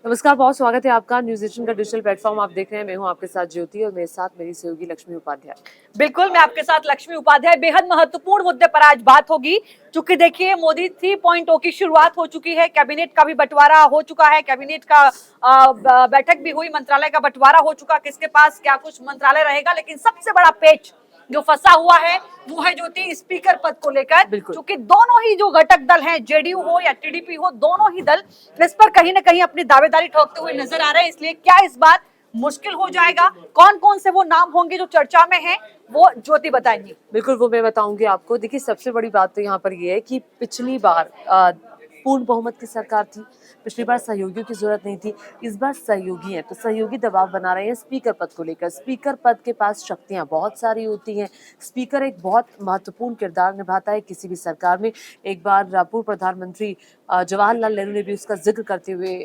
नमस्कार, बहुत स्वागत है आपका न्यूज एशियन का डिजिटल प्लेटफॉर्म आप देख रहे हैं। मैं हूं आपके साथ ज्योति और मेरे साथ मेरी सहयोगी लक्ष्मी उपाध्याय। बिल्कुल, मैं आपके साथ लक्ष्मी उपाध्याय। बेहद महत्वपूर्ण मुद्दे पर आज बात होगी, क्योंकि देखिए मोदी 3.0 की शुरुआत हो चुकी है, कैबिनेट का भी बंटवारा हो चुका है, कैबिनेट का बैठक भी हुई, मंत्रालय का बंटवारा हो चुका, किसके पास क्या कुछ मंत्रालय रहेगा। लेकिन सबसे बड़ा पेच जो फंसा हुआ है वो है ज्योति स्पीकर पद को लेकर, क्योंकि दोनों ही जो घटक दल हैं, जेडीयू हो या टीडीपी हो, दोनों ही दल इस पर कहीं ना कहीं अपनी दावेदारी ठोकते हुए नजर आ रहे हैं। इसलिए क्या इस बार मुश्किल हो जाएगा? कौन कौन से वो नाम होंगे जो चर्चा में हैं, वो ज्योति बताएंगी। बिल्कुल, वो मैं बताऊंगी आपको। देखिए, सबसे बड़ी बात तो यहाँ पर ये है कि पिछली बार पूर्ण बहुमत की सरकार थी। पिछली बार सहयोगियों की जरूरत नहीं थी, इस बार सहयोगी हैं, तो सहयोगी दबाव बना रहे हैं स्पीकर पद को लेकर। स्पीकर पद के पास शक्तियां बहुत सारी होती हैं। स्पीकर एक बहुत महत्वपूर्ण किरदार निभाता है किसी भी सरकार में। एक बार पूर्व प्रधानमंत्री जवाहरलाल नेहरू ने भी उसका जिक्र करते हुए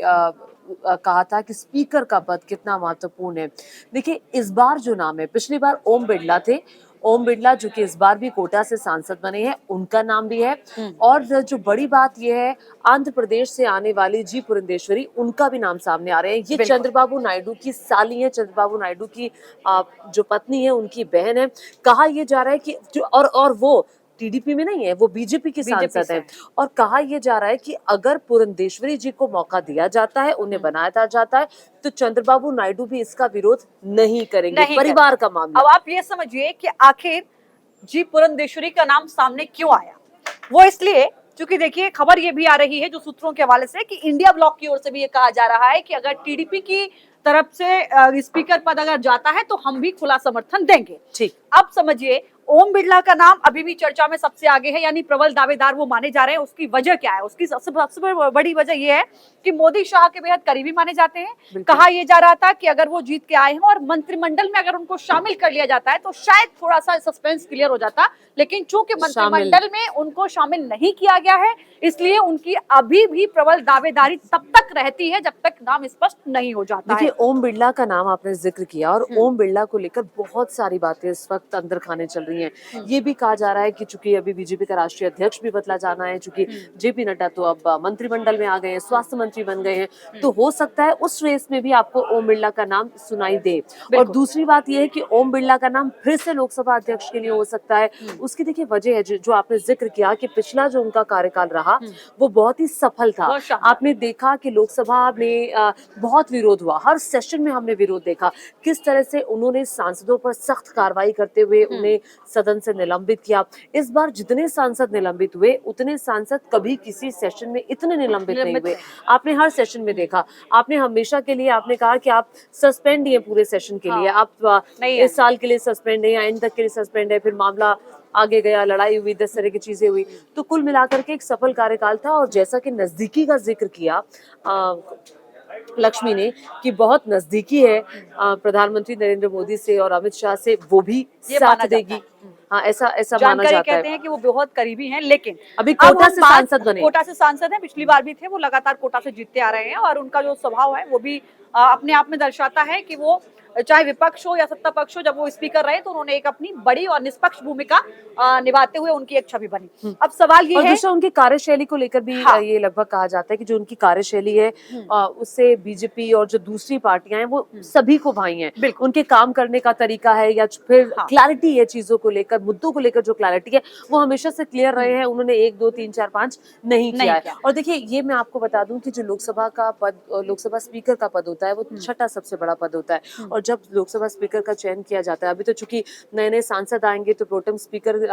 कहा था कि स्पीकर का पद कितना महत्वपूर्ण है। देखिए, इस बार जो नाम है, पिछली बार ओम बिरला थे। ओम बिरला जो कि इस बार भी कोटा से सांसद बने हैं, उनका नाम भी है। और जो बड़ी बात यह है, आंध्र प्रदेश से आने वाली जी पुरंदेश्वरी, उनका भी नाम सामने आ रहे हैं। ये चंद्रबाबू नायडू की साली है, चंद्रबाबू नायडू की जो पत्नी है, उनकी बहन है। कहा यह जा रहा है कि और वो टीडीपी में नहीं है, वो बीजेपी की सांसद है। और कहा यह जा रहा है कि अगर पुरंदेश्वरी जी को मौका दिया जाता है, उन्हें बनाया जाता है, तो चंद्रबाबू नायडू भी इसका विरोध नहीं करेंगे। परिवार का मामला। अब आप ये समझिए कि आखिर जी पुरंदेश्वरी का नाम सामने क्यों आया। वो इसलिए क्योंकि देखिए खबर ये भी आ रही है जो सूत्रों के हवाले से, कि इंडिया ब्लॉक की ओर से भी ये कहा जा रहा है कि अगर टीडीपी की तरफ से स्पीकर पद अगर जाता है तो हम भी खुला समर्थन देंगे। ठीक, अब समझिए, ओम बिरला का नाम अभी भी चर्चा में सबसे आगे है, यानी प्रबल दावेदार वो माने जा रहे हैं। उसकी वजह क्या है? उसकी सबसे बड़ी वजह यह है कि मोदी शाह के बेहद करीबी माने जाते हैं। कहा यह जा रहा था कि अगर वो जीत के आए हैं और मंत्रिमंडल में अगर उनको शामिल कर लिया जाता है तो शायद थोड़ा सा सस्पेंस क्लियर हो जाता, लेकिन चूंकि मंत्रिमंडल में उनको शामिल नहीं किया गया है, इसलिए उनकी अभी भी प्रबल दावेदारी तब तक रहती है जब तक नाम स्पष्ट नहीं हो जाता। देखिए, ओम बिरला का नाम आपने जिक्र किया और ओम बिरला को लेकर बहुत सारी बातें इस वक्त अंदर खाने चल रही हैं। ये भी कहा जा रहा है कि चूंकि अभी बीजेपी का राष्ट्रीय अध्यक्ष भी बदला जाना है, चूंकि जेपी नड्डा तो अब मंत्रिमंडल में आ गए हैं, स्वास्थ्य मंत्री बन गए हैं, तो हो सकता है उस रेस में भी आपको ओम बिरला का नाम सुनाई दे। और दूसरी बात यह है कि ओम बिरला का नाम फिर से लोकसभा अध्यक्ष के लिए हो सकता है। उसकी देखिए वजह है जो आपने जिक्र किया कि पिछला जो उनका कार्यकाल रहा वो बहुत ही सफल था। आपने देखा कि लोकसभा में बहुत विरोध हुआ, हर सेशन में हमने विरोध देखा। किस तरह से उन्होंने सांसदों पर सख्त कार्रवाई करते हुए उन्हें सदन से निलंबित किया। इस बार जितने सांसद निलंबित हुए, उतने सांसद कभी किसी सेशन में इतने निलंबित नहीं हुए। आपने हर सेशन में देखा। आपने हमेशा के लिए आपने कहा कि आप सस्पेंड हैं पूरे सेशन के लिए, आप इस साल के लिए सस्पेंड है या एंड तक के लिए सस्पेंड है। फिर मामला आगे गया, लड़ाई हुई, 10 तरह की चीजें हुई। तो कुल मिलाकर के एक सफल कार्यकाल था। और जैसा कि नजदीकी का जिक्र किया लक्ष्मी ने कि बहुत नजदीकी है प्रधानमंत्री नरेंद्र मोदी से और अमित शाह से, वो भी साथ देगी। हाँ, ऐसा माना जाता है। कहते हैं कि वो बहुत करीबी हैं, लेकिन अभी कोटा से सांसद बने। कोटा से सांसद हैं, पिछली बार भी थे, वो लगातार कोटा से जीतते आ रहे हैं। और उनका जो स्वभाव है वो भी अपने आप में दर्शाता है कि वो चाहे विपक्ष हो या सत्ता पक्ष हो, जब वो स्पीकर रहे तो उन्होंने एक अपनी बड़ी और निष्पक्ष भूमिका निभाते हुए उनकी एक छवि बनी। अब सवाल ये है, दूसरा उनकी कार्यशैली को लेकर भी ये लगभग कहा जाता है कि जो उनकी कार्यशैली है उससे बीजेपी और जो दूसरी पार्टियां हैं वो सभी को भाई हैं। उनके काम करने का तरीका है या फिर क्लैरिटी है चीजों को लेकर, मुद्दों को लेकर जो क्लैरिटी है वो हमेशा से क्लियर रहे हैं। उन्होंने 1 2 3 4 5 नहीं किया है। और देखिए, ये मैं आपको बता दूं कि जो लोकसभा का पद, लोकसभा स्पीकर का पद होता है, वो छठा सबसे बड़ा पद होता है। और जब लोकसभा स्पीकर का चयन किया जाता है, अभी तो चूंकि नए नए सांसद आएंगे तो प्रोटेम स्पीकर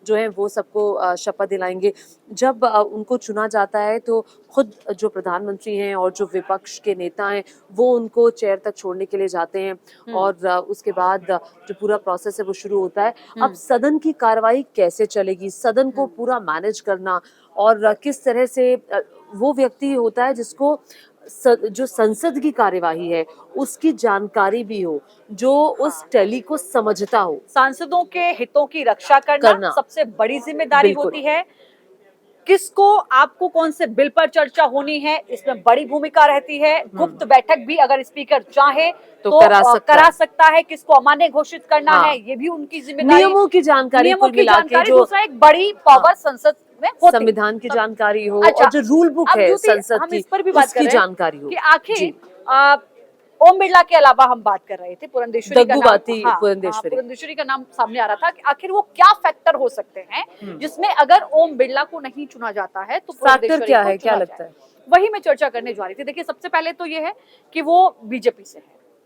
जो है वो सबको शपथ दिलाएंगे। जब उनको चुना जाता है तो खुद जो प्रधानमंत्री हैं और जो विपक्ष के नेता हैं वो उनको चेयर तक छोड़ने के लिए जाते हैं। और उसके बाद जो पूरा प्रोसेस है वो शुरू होता है। अब सदन की कार्रवाई कैसे चलेगी, सदन को पूरा मैनेज करना, और किस तरह से वो व्यक्ति होता है जिसको जो संसद की कार्यवाही है उसकी जानकारी भी हो, जो उस टैली को समझता हो। सांसदों के हितों की रक्षा करना सबसे बड़ी जिम्मेदारी होती है। किसको, आपको कौन से बिल पर चर्चा होनी है, इसमें बड़ी भूमिका रहती है। गुप्त बैठक भी अगर स्पीकर चाहे तो करा सकता है। किसको अमान्य घोषित करना है, ये भी उनकी जिम्मेदारी। नियमों की जानकारी जो एक बड़ी पावर संसद में होते। संविधान की जानकारी हो अच्छा, और जो रूल बुक अब है ज्योति, संसद हम की इस पर भी बात कर उसकी रहे हैं जानकारी हो कि जी। आखिर ओम बिरला के अलावा हम बात कर रहे थे, पुरंदेश्वरी का नाम, दग्गुबाती हाँ, पुरंदेश्वरी। पुरंदेश्वरी का नाम सामने आ रहा था कि आखिर वो क्या फैक्टर हो सकते हैं जिसमें अगर ओम बिरला को नहीं चुना जाता है तो फैक्टर पुरंदेश्वरी क्या को है, क्या चुना लगता जाए। है? वही मैं चर्चा करने जा रही थी। देखिए, सबसे पहले तो ये है कि वो बीजेपी से है,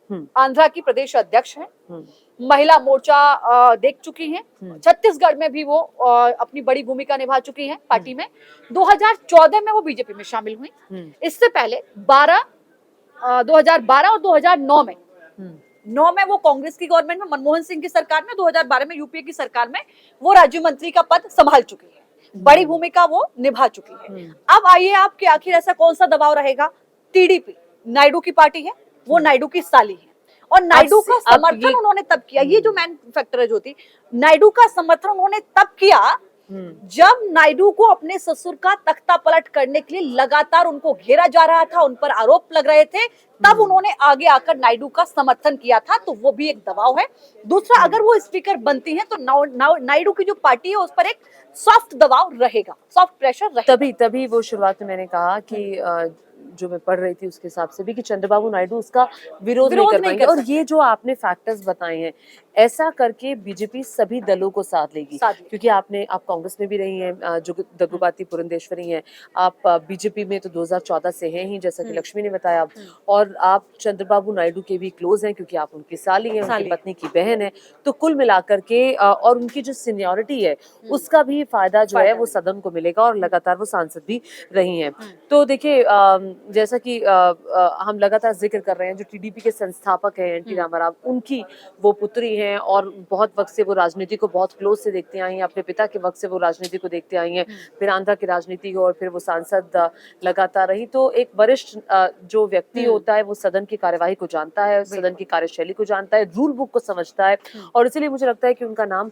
हम्म, आंध्रा की प्रदेश अध्यक्ष है, हम्म, महिला मोर्चा देख चुकी हैं, हम्म, छत्तीसगढ़ में भी वो अपनी बड़ी भूमिका निभा चुकी हैं पार्टी में। 2014 में वो बीजेपी में शामिल हुई। इससे पहले 2012 और 2009 में, 9 में वो कांग्रेस की गवर्नमेंट में, मनमोहन सिंह की सरकार में, 2012 में यूपीए की सरकार में वो राज्य मंत्री का पद संभाल चुकी है, बड़ी भूमिका वो निभा चुकी है। अब आइए आप कि आखिर ऐसा कौन सा दबाव रहेगा। टीडीपी नायडू की पार्टी है, वो नायडू की साली है, और नायडू का समर्थन उन्होंने तब किया। ये जो मैन फैक्टर है ज्योति, नायडू का समर्थन उन्होंने तब किया जब नायडू को अपने ससुर का तख्ता पलट करने के लिए लगातार उनको घेरा जा रहा था, उन पर आरोप लग रहे थे, तब उन्होंने आगे आकर नायडू का समर्थन किया था। तो वो भी एक दबाव है। दूसरा, अगर वो स्पीकर बनती हैं तो नायडू की जो पार्टी है उस पर एक सॉफ्ट दबाव रहेगा, सॉफ्ट प्रेशर रहेगा। तभी वो शुरुआत में मैंने कहा कि जो मैं पढ़ रही थी उसके हिसाब से भी कि चंद्रबाबू नायडू उसका विरोध नहीं कर पाएंगे। और ये जो आपने फैक्टर्स बताए हैं, ऐसा करके बीजेपी सभी दलों को साथ लेगी, क्योंकि आप कांग्रेस में भी रही हैं, जो दग्गुबाती पुरंदेश्वरी हैं, आप बीजेपी में तो 2014 से हैं ही, जैसा कि लक्ष्मी ने बताया, और आप चंद्रबाबू नायडू के भी क्लोज हैं क्योंकि आप उनकी साली हैं, उनकी पत्नी की बहन है। तो कुल मिलाकर के और उनकी जो सीनियरिटी है उसका भी फायदा जो है वो सदन को मिलेगा, और लगातार वो सांसद भी रही हैं। तो देखिए, जैसा कि हम लगातार जिक्र कर रहे हैं, जो टीडीपी के संस्थापक हैं एनटी रामाराव, उनकी वो पुत्री हैं और बहुत वक्त से वो राजनीति को बहुत क्लोज से देखते आई हैं। अपने पिता के वक्त से वो राजनीति को देखते आई हैं, फिर आंध्रा की राजनीति को, और फिर वो सांसद लगातार रही। तो एक वरिष्ठ जो व्यक्ति होता है वो सदन की कार्यवाही को जानता है, सदन की कार्यशैली को जानता है, रूल बुक को समझता है, और इसीलिए मुझे लगता है कि उनका नाम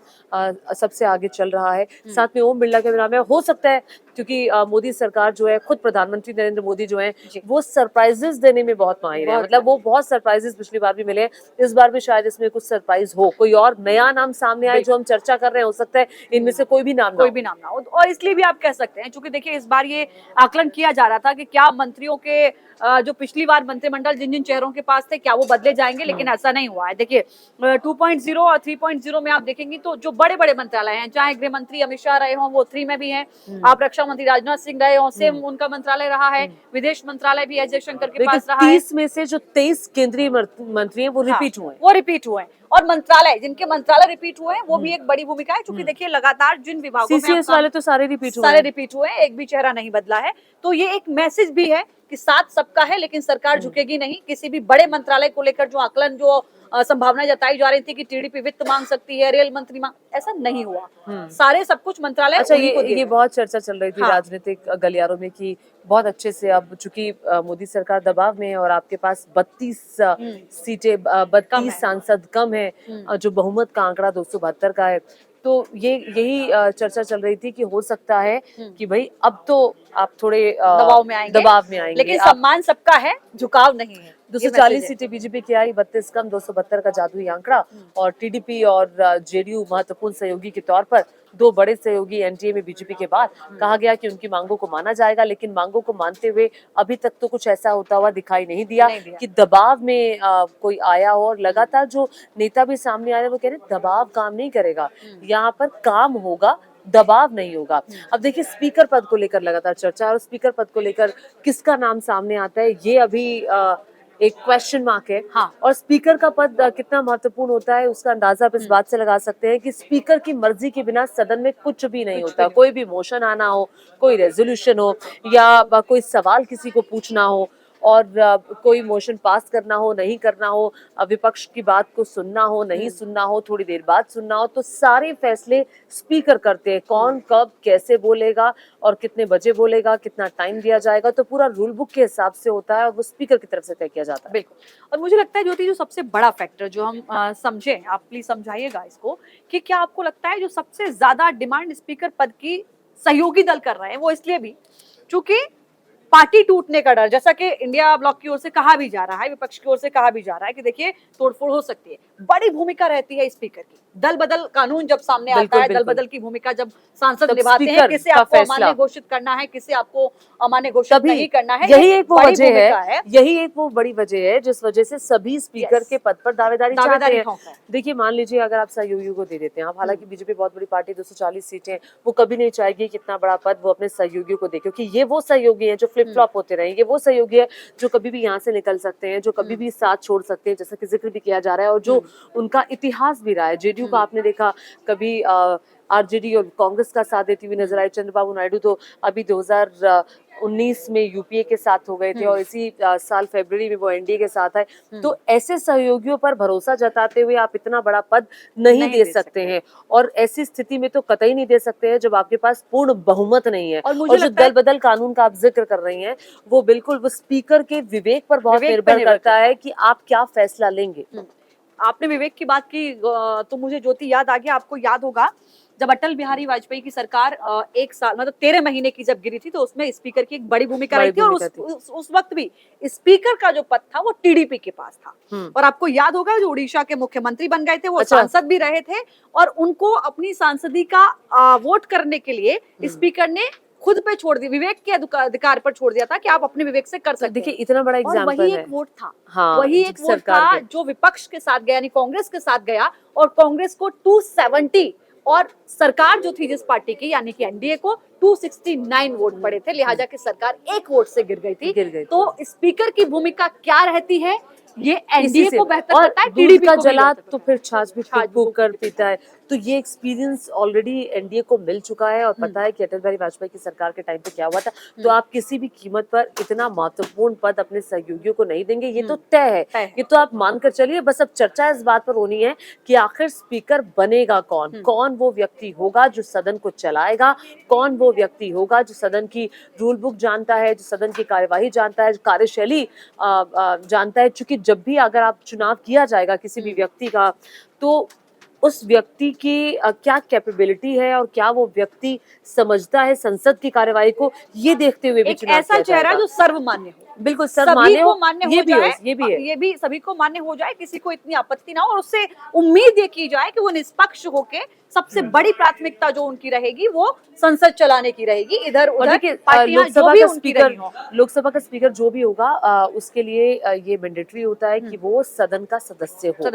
सबसे आगे चल रहा है। साथ में ओम बिरला के नाम है। हो सकता है क्योंकि मोदी सरकार जो है, खुद प्रधानमंत्री नरेंद्र मोदी जो है, वो सरप्राइजेस देने में बहुत माहिर है। मतलब वो बहुत सरप्राइजेस पिछली बार भी मिले, इस बार भी शायद इसमें कुछ सरप्राइज हो, कोई और नया नाम सामने आए जो हम चर्चा कर रहे हैं। हो सकता है इनमें से कोई भी नाम ना हो। और इसलिए भी आप कह सकते हैं, क्योंकि देखिए इस बार ये आकलन किया जा रहा था कि क्या मंत्रियों के जो पिछली बार मंत्रिमंडल जिन जिन चेहरों के पास थे, क्या वो बदले जाएंगे, लेकिन ऐसा नहीं हुआ है। देखिए 2.0 और 3.0 में आप देखेंगे तो जो बड़े बड़े मंत्रालय हैं, चाहे गृह मंत्री अमित शाह रहे हों, वो 3 में भी हैं, आप रक्षा मंत्री राजनाथ सिंह रहे हों, सेम उनका मंत्रालय रहा है, विदेश मंत्रालय भी एस जयशंकर के पास रहा है। 30 में से जो 23 केंद्रीय मंत्री हैं वो रिपीट हुए हैं। और मंत्रालय, जिनके मंत्रालय रिपीट हुए हैं, वो भी एक बड़ी भूमिका है, क्योंकि देखिए लगातार जिन विभागों में सीसीएस वाले तो सारे रिपीट हुए हैं, एक भी चेहरा नहीं बदला है। तो ये एक मैसेज भी है कि साथ सबका है, लेकिन सरकार झुकेगी नहीं। किसी भी बड़े मंत्रालय को लेकर जो आकलन, जो संभावना जताई जा रही थी कि टीडीपी वित्त मांग सकती है, रेल मंत्री मांग, ऐसा नहीं हुआ। सारे सब कुछ मंत्रालय अच्छा, ये बहुत चर्चा चल रही थी राजनीतिक गलियारों में कि बहुत अच्छे से, अब चूंकि मोदी सरकार दबाव में है और आपके पास 32 सीटें, 32 सांसद कम है, जो बहुमत का आंकड़ा 272 का है, तो यही चर्चा चल रही थी कि हो सकता है कि भाई अब तो आप थोड़े दबाव में आएंगे, लेकिन सम्मान सबका है, झुकाव नहीं है। 240 सीटें बीजेपी की आई, 32 कम, 272 का जादुई आंकड़ा। और टीडीपी और जेडीयू महत्वपूर्ण सहयोगी के तौर पर, दो बड़े सहयोगी एनडीए में बीजेपी के बाद, कहा गया कि उनकी मांगों को माना जाएगा। लेकिन मांगों को मानते हुए अभी तक तो कुछ ऐसा होता हुआ दिखाई नहीं दिया कि दबाव में कोई आया हो। और लगातार जो नेता भी सामने आ रहे हैं वो कह रहे हैं दबाव काम नहीं करेगा, यहाँ पर काम होगा, दबाव नहीं होगा। अब देखिए, स्पीकर पद को लेकर लगातार चर्चा, और स्पीकर पद को लेकर किसका नाम सामने आता है ये अभी एक क्वेश्चन मार्क है। और स्पीकर का पद कितना महत्वपूर्ण होता है उसका अंदाजा आप इस बात से लगा सकते हैं कि स्पीकर की मर्जी के बिना सदन में कुछ भी नहीं होता। कोई भी मोशन आना हो, कोई रेजोल्यूशन हो, या कोई सवाल किसी को पूछना हो, और कोई मोशन पास करना हो, नहीं करना हो, विपक्ष की बात को सुनना हो, नहीं सुनना हो, थोड़ी देर बाद सुनना हो, तो सारे फैसले स्पीकर करते हैं। कौन कब कैसे बोलेगा और कितने बजे बोलेगा, कितना टाइम दिया जाएगा, तो पूरा रूल बुक के हिसाब से होता है और वो स्पीकर की तरफ से तय किया जाता है। बिल्कुल। और मुझे लगता है ज्योति, जो सबसे बड़ा फैक्टर जो हम समझे, आप प्लीज समझाइएगा इसको, कि क्या आपको लगता है जो सबसे ज्यादा डिमांड स्पीकर पद की सहयोगी दल कर रहे हैं, वो इसलिए भी चूंकि पार्टी टूटने का डर, जैसा कि इंडिया ब्लॉक की ओर से कहा भी जा रहा है, विपक्ष की ओर से कहा भी जा रहा है कि देखिए तोड़फोड़ हो सकती है, बड़ी भूमिका रहती है स्पीकर की। दल बदल कानून जब सामने आता बिल्कुल है, दल बिल्कुल बदल की भूमिका जब सांसद तब निभाते हैं, स्पीकर किसे का आपको फैसला अमान्य घोषित करना है, किसे आपको अमान्य घोषित तभी नहीं करना है, यही ये एक वो बड़ी वजह भूमिका है, है। यही एक वो बड़ी वजह है जिस वजह से सभी स्पीकर यस, के पद पर दावेदारी चाहते दावेदारी हैं। ठोक है। देखिए मान लीजिए अगर आप सहयोगियों को दे देते हैं, आप हालांकि बीजेपी बहुत बड़ी पार्टी 240 सीटें, वो कभी नहीं चाहेगी कि इतना बड़ा पद वो अपने सहयोगियों को दे, क्योंकि ये वो सहयोगी हैं जो फ्लिप फ्लॉप होते रहे, ये वो सहयोगी है जो कभी भी यहाँ से निकल सकते हैं, जो कभी भी साथ छोड़ सकते हैं, जैसा कि जिक्र भी किया जा रहा है, और जो उनका इतिहास भी रहा है। जेडीयू का आपने देखा कभी आरजेडी और कांग्रेस का साथ देती हुई नजर आई। चंद्रबाबू नायडू तो अभी 2019 में यूपीए के साथ हो गए थे और इसी साल फरवरी में वो एनडीए के साथ आए। तो ऐसे सहयोगियों पर भरोसा जताते हुए आप इतना बड़ा पद नहीं दे सकते हैं, और ऐसी स्थिति में तो कतई नहीं दे सकते हैं जब आपके पास पूर्ण बहुमत नहीं है। और मुझे और जो लगता है दल बदल कानून का आप जिक्र कर रही हैं, वो बिल्कुल वो स्पीकर के विवेक पर बहुत विवेक पे निर्भर करता है कि आप क्या फैसला लेंगे। आपने विवेक की बात की, तो मुझे ज्योति याद आ गया। आपको याद होगा जब अटल बिहारी वाजपेयी की सरकार एक साल मतलब 13 महीने की जब गिरी थी, तो उसमें स्पीकर की एक बड़ी भूमिका रही थी, और उस वक्त भी स्पीकर का जो पद था वो टीडीपी के पास था। और आपको याद होगा जो उड़ीसा के मुख्यमंत्री बन गए थे, वो सांसद भी रहे थे, और उनको अपनी सांसदी का वोट करने के लिए स्पीकर ने खुद पे छोड़ दिया, विवेक के अधिकार पर छोड़ दिया था कि आप अपने विवेक से कर सकते हैं। देखिए इतना बड़ा और एग्जाम्पल वही है। एक वोट था, हाँ, वही एक वोट था जो विपक्ष के साथ गया, यानी कांग्रेस के साथ गया, और कांग्रेस को 270 और सरकार जो थी जिस पार्टी की यानी कि एनडीए को 269 वोट पड़े थे, लिहाजा की सरकार एक वोट से गिर गई थी। तो स्पीकर की भूमिका क्या रहती है, ये एनडीए को बेहतर पता है, टीडीपी का को भी जला बेहतर तो पता फिर छाछ भी छाछ फूक फूक कर पीता है। तो ये एक्सपीरियंस ऑलरेडी एनडीए को मिल चुका है और पता है कि अटल बिहारी वाजपेयी की सरकार के टाइम पे क्या हुआ था। तो आप किसी भी कीमत पर इतना महत्वपूर्ण पद अपने सहयोगियों को नहीं देंगे, ये तो तय है। ये तो आप मानकर चलिए। बस अब चर्चा इस बात पर होनी है कि आखिर स्पीकर बनेगा कौन, कौन वो व्यक्ति होगा जो सदन को चलाएगा, कौन वो व्यक्ति होगा जो सदन की रूल बुक जानता है, जो सदन की कार्यवाही जानता है, कार्यशैली जानता है। चूंकि जब भी अगर आप चुनाव किया जाएगा किसी भी व्यक्ति का, तो उस व्यक्ति की क्या कैपेबिलिटी है और क्या वो व्यक्ति समझता है संसद की कार्यवाही को, ये देखते हुए भी एक चुनाव ऐसा चेहरा जो सर्वमान्य हो, बिल्कुल सभी सर्वमान्य को हो, मान्य ये हो भी जाए, हो, ये भी है। ये भी सभी को मान्य हो जाए, किसी को इतनी आपत्ति ना हो, और उससे उम्मीद ये की जाए कि वो निष्पक्ष होके सबसे बड़ी प्राथमिकता जो उनकी रहेगी वो संसद चलाने की रहेगी, इधर उधर पार्टियां जो भी उनकी रही हो। लोकसभा का स्पीकर जो भी होगा उसके लिए ये मैंडेटरी होता है कि वो सदन का सदस्य हो,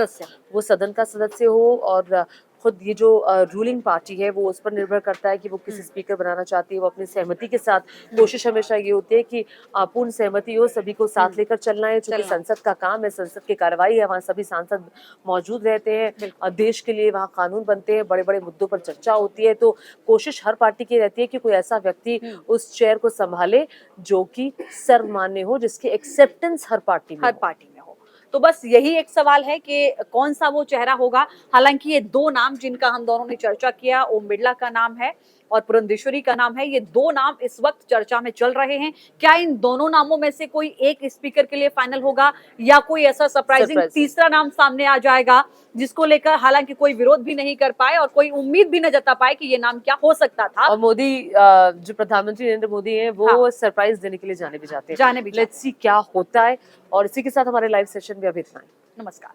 वो सदन का सदस्य हो। और खुद ये जो रूलिंग पार्टी है वो उस पर निर्भर करता है कि वो किसी स्पीकर बनाना चाहती है। वो अपनी सहमति के साथ, कोशिश हमेशा ये होती है कि पूर्ण सहमति हो, सभी को साथ लेकर चलना है। चूंकि संसद का काम है, संसद की कार्रवाई है, वहाँ सभी सांसद मौजूद रहते हैं, देश के लिए वहाँ कानून बनते हैं, बड़े बड़े मुद्दों पर चर्चा होती है। तो कोशिश हर पार्टी की रहती है कि कोई ऐसा व्यक्ति उस चेयर को संभाले जो कि सर्वमान्य हो, जिसकी एक्सेप्टेंस हर पार्टी में हो। तो बस यही एक सवाल है कि कौन सा वो चेहरा होगा। हालांकि ये दो नाम जिनका हम दोनों ने चर्चा किया, ओम बिरला का नाम है और पुरंदेश्वरी का नाम है, ये दो नाम इस वक्त चर्चा में चल रहे हैं। क्या इन दोनों नामों में से कोई एक स्पीकर के लिए फाइनल होगा, या कोई ऐसा सरप्राइजिंग तीसरा नाम सामने आ जाएगा जिसको लेकर हालांकि कोई विरोध भी नहीं कर पाए और कोई उम्मीद भी न जता पाए कि ये नाम क्या हो सकता था। और मोदी जो प्रधानमंत्री नरेंद्र मोदी हैं वो सरप्राइज देने के लिए जाने भी जाते हैं। लेट्स सी क्या होता है। और इसी के साथ हमारे लाइव सेशन भी अभी इतना है। नमस्कार।